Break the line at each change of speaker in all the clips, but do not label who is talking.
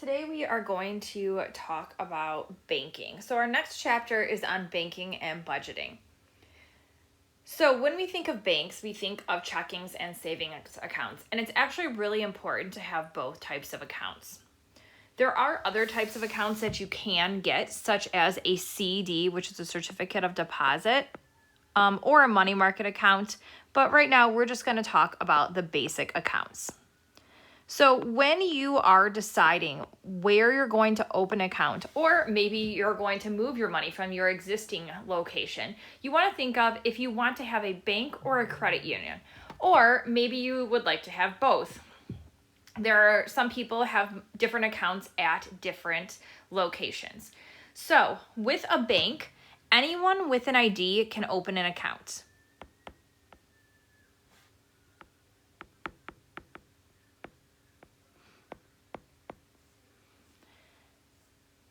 Today we are going to talk about banking. So our next chapter is on banking and budgeting. So when we think of banks, we think of checkings and savings accounts, and it's actually really important to have both types of accounts. There are other types of accounts that you can get, such as a CD, which is a certificate of deposit, or a money market account, but right now we're just going to talk about the basic accounts. So when you are deciding where you're going to open an account, or maybe you're going to move your money from your existing location, you want to think of if you want to have a bank or a credit union, or maybe you would like to have both. Some people have different accounts at different locations. So with a bank, anyone with an ID can open an account.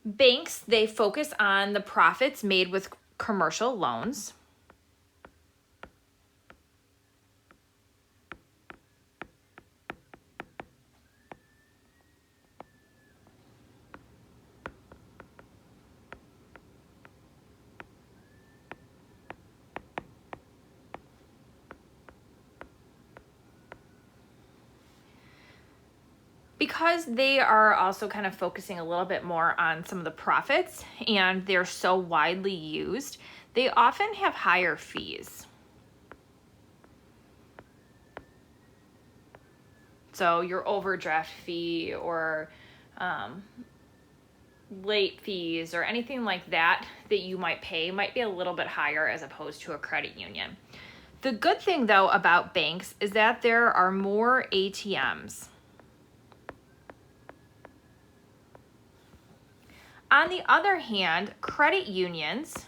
Banks, they focus on the profits made with commercial loans. Because they are also kind of focusing a little bit more on some of the profits and they're so widely used, they often have higher fees. So your overdraft fee or late fees or anything like that you might pay might be a little bit higher as opposed to a credit union. The good thing though about banks is that there are more ATMs. On the other hand, credit unions,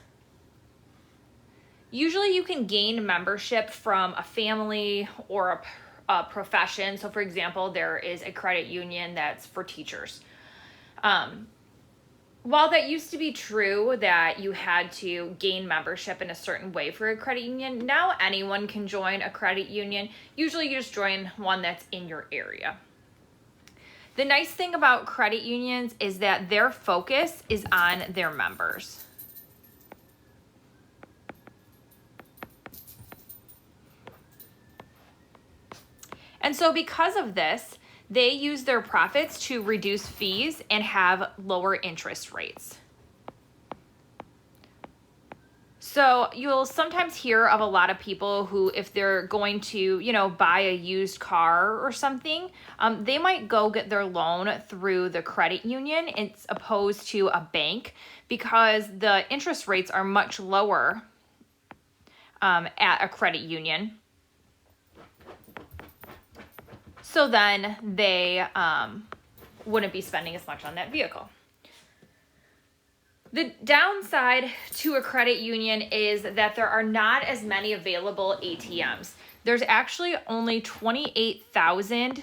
usually you can gain membership from a family or a profession. So for example, there is a credit union that's for teachers. While that used to be true that you had to gain membership in a certain way for a credit union, now anyone can join a credit union. Usually you just join one that's in your area. The nice thing about credit unions is that their focus is on their members. And so because of this, they use their profits to reduce fees and have lower interest rates. So you'll sometimes hear of a lot of people who, if they're going to, buy a used car or something, they might go get their loan through the credit union as opposed to a bank because the interest rates are much lower at a credit union. So then they wouldn't be spending as much on that vehicle. The downside to a credit union is that there are not as many available ATMs. There's actually only 28,000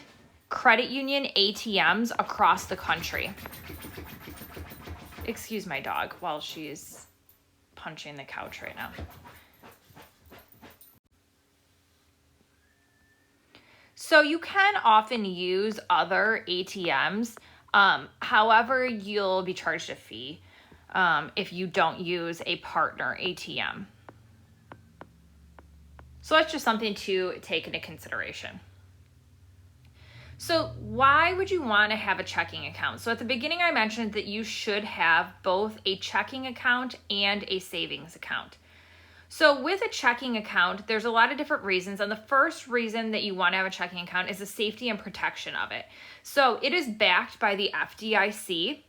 credit union ATMs across the country. Excuse my dog while she's punching the couch right now. So you can often use other ATMs. However, you'll be charged a fee if you don't use a partner ATM. So that's just something to take into consideration. So why would you want to have a checking account? So at the beginning, I mentioned that you should have both a checking account and a savings account. So with a checking account, there's a lot of different reasons. And the first reason that you want to have a checking account is the safety and protection of it. So it is backed by the FDIC,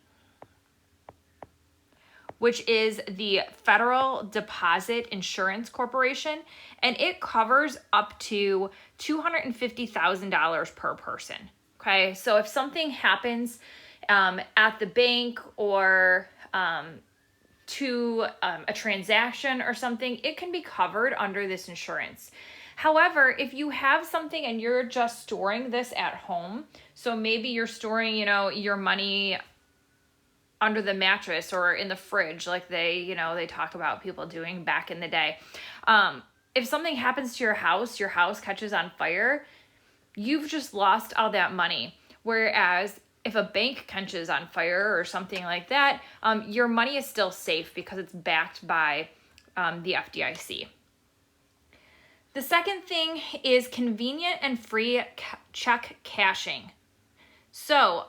which is the Federal Deposit Insurance Corporation, and it covers up to $250,000 per person. Okay, so if something happens at the bank or to a transaction or something, it can be covered under this insurance. However, if you have something and you're just storing this at home, so maybe you're storing, your money under the mattress or in the fridge, like they talk about people doing back in the day. If something happens to your house catches on fire, you've just lost all that money. Whereas if a bank catches on fire or something like that, your money is still safe because it's backed by the FDIC. The second thing is convenient and free check cashing. So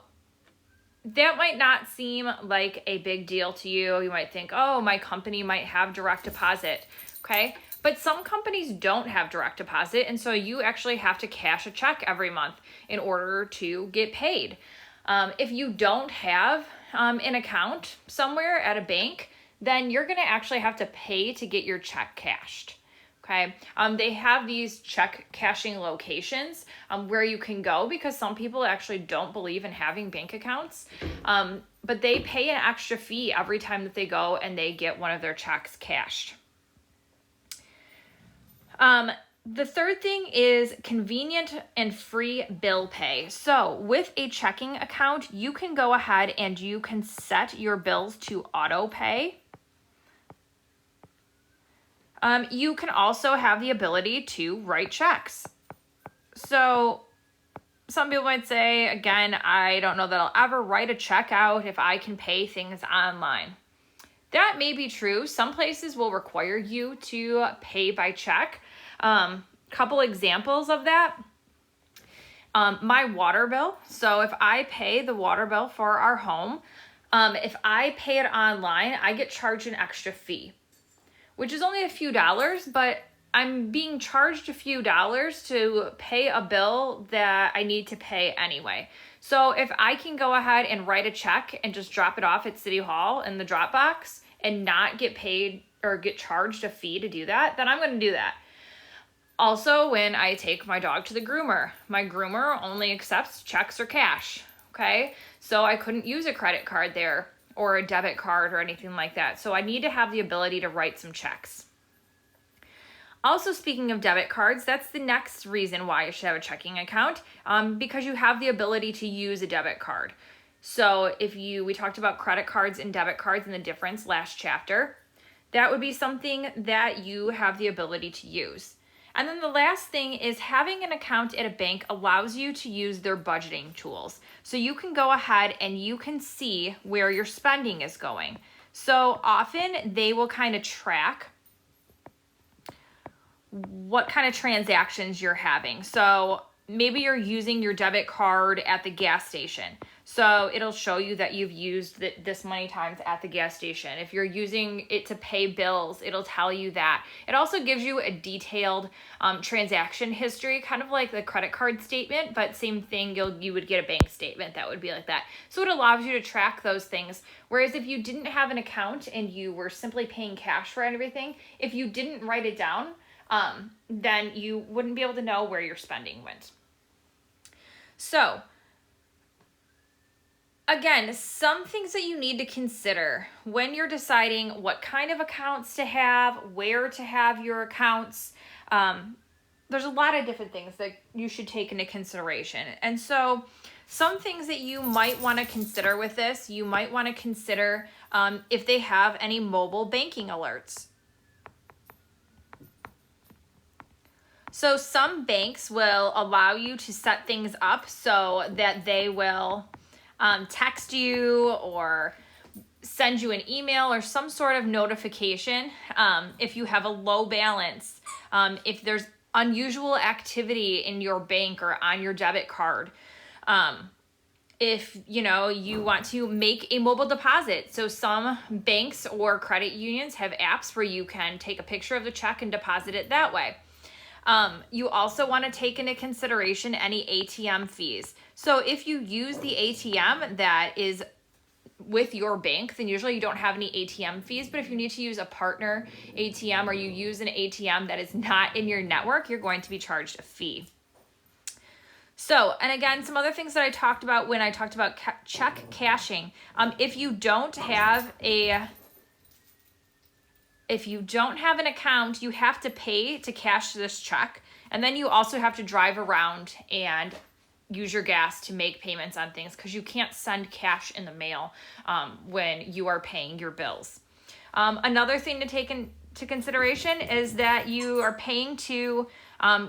that might not seem like a big deal to you. You might think, oh, my company might have direct deposit, okay? But some companies don't have direct deposit, and so you actually have to cash a check every month in order to get paid. If you don't have an account somewhere at a bank, then you're gonna actually have to pay to get your check cashed. Okay, they have these check cashing locations where you can go because some people actually don't believe in having bank accounts, but they pay an extra fee every time that they go and they get one of their checks cashed. The third thing is convenient and free bill pay. So with a checking account, you can go ahead and you can set your bills to auto pay. You can also have the ability to write checks. So some people might say, again, I don't know that I'll ever write a check out if I can pay things online. That may be true. Some places will require you to pay by check. Couple examples of that. My water bill. So if I pay the water bill for our home, if I pay it online, I get charged an extra fee, which is only a few dollars, but I'm being charged a few dollars to pay a bill that I need to pay anyway. So if I can go ahead and write a check and just drop it off at City Hall in the drop box and not get paid or get charged a fee to do that, then I'm going to do that. Also, when I take my dog to the groomer, my groomer only accepts checks or cash, okay? So I couldn't use a credit card there or a debit card or anything like that. So I need to have the ability to write some checks. Also, speaking of debit cards, that's the next reason why you should have a checking account, because you have the ability to use a debit card. So we talked about credit cards and debit cards and the difference last chapter. That would be something that you have the ability to use. And then the last thing is having an account at a bank allows you to use their budgeting tools. So you can go ahead and you can see where your spending is going. So often they will kind of track what kind of transactions you're having. So maybe you're using your debit card at the gas station. So it'll show you that you've used this many times at the gas station. If you're using it to pay bills, it'll tell you that. It also gives you a detailed transaction history, kind of like the credit card statement, but same thing, you would get a bank statement that would be like that. So it allows you to track those things. Whereas if you didn't have an account and you were simply paying cash for everything, if you didn't write it down, then you wouldn't be able to know where your spending went. So, again, some things that you need to consider when you're deciding what kind of accounts to have, where to have your accounts. There's a lot of different things that you should take into consideration. And so some things that you might want to consider with this, you might want to consider if they have any mobile banking alerts. So some banks will allow you to set things up so that they will text you or send you an email or some sort of notification if you have a low balance, if there's unusual activity in your bank or on your debit card, if you want to make a mobile deposit. So some banks or credit unions have apps where you can take a picture of the check and deposit it that way. You also want to take into consideration any ATM fees. So if you use the ATM that is with your bank, then usually you don't have any ATM fees. But if you need to use a partner ATM or you use an ATM that is not in your network, you're going to be charged a fee. So, and again, some other things that I talked about when I talked about check cashing. If you don't have an account, you have to pay to cash this check. And then you also have to drive around and use your gas to make payments on things because you can't send cash in the mail when you are paying your bills. Another thing to take into consideration is that you are paying to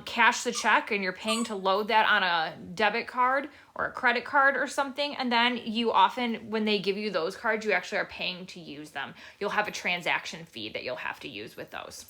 cash the check and you're paying to load that on a debit card or a credit card or something. And then you often, when they give you those cards, you actually are paying to use them. You'll have a transaction fee that you'll have to use with those.